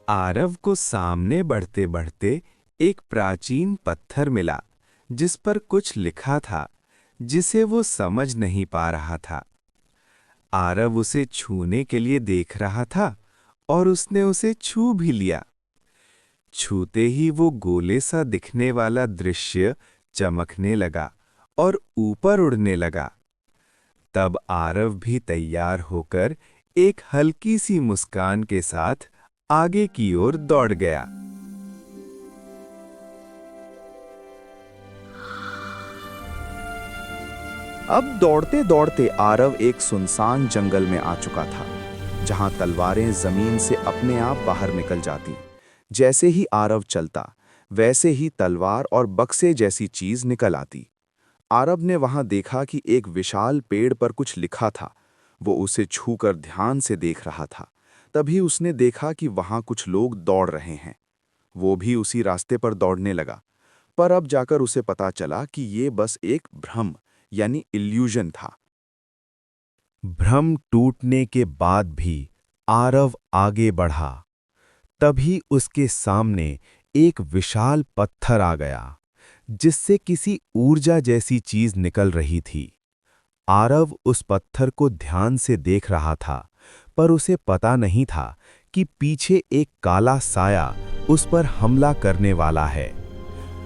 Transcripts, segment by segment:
आरव को सामने बढ़ते बढ़ते एक प्राचीन पत्थर मिला जिस पर कुछ लिखा था जिसे वो समझ नहीं पा रहा था। आरव उसे छूने के लिए देख रहा था और उसने उसे छू भी लिया। छूते ही वो गोले सा दिखने वाला दृश्य चमकने लगा और ऊपर उड़ने लगा। तब आरव भी तैयार होकर एक हल्की सी मुस्कान के साथ आगे की ओर दौड़ गया। अब दौड़ते दौड़ते आरव एक सुनसान जंगल में आ चुका था, जहां तलवारें जमीन से अपने आप बाहर निकल जाती। जैसे ही आरव चलता, वैसे ही तलवार और बक्से जैसी चीज निकल आती। आरव ने वहां देखा कि एक विशाल पेड़ पर कुछ लिखा था। वो उसे छूकर ध्यान से देख रहा था। तभी उसने देखा कि वहां कुछ लोग दौड़ रहे हैं। वो भी उसी रास्ते पर दौड़ने लगा, पर अब जाकर उसे पता चला कि ये बस एक भ्रम यानी इल्यूजन था। भ्रम टूटने के बाद भी आरव आगे बढ़ा। तभी उसके सामने एक विशाल पत्थर आ गया, जिससे किसी ऊर्जा जैसी चीज निकल रही थी। आरव उस पत्थर को ध्यान से देख रहा था, पर उसे पता नहीं था कि पीछे एक काला साया उस पर हमला करने वाला है।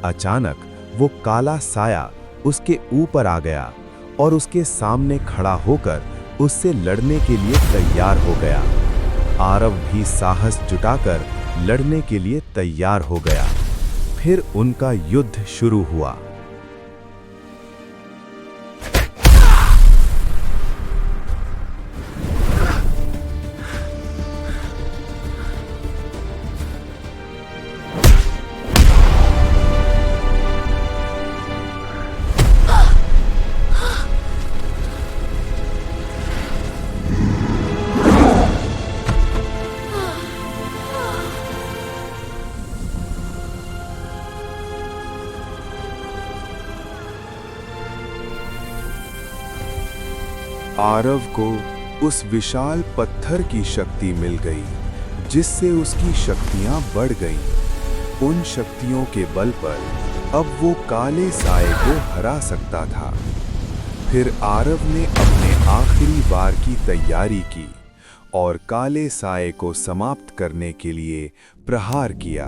अचानक वो काला साया उसके ऊपर आ गया और उसके सामने खड़ा होकर उससे लड़ने के लिए तैयार हो गया। आरव भी साहस जुटाकर लड़ने के लिए तैयार हो गया। फिर उनका युद्ध शुरू हुआ। आरव को उस विशाल पत्थर की शक्ति मिल गई, जिससे उसकी शक्तियां बढ़ गईं। उन शक्तियों के बल पर अब वो काले साए को हरा सकता था। फिर आरव ने अपने आखिरी वार की तैयारी की और काले साए को समाप्त करने के लिए प्रहार किया।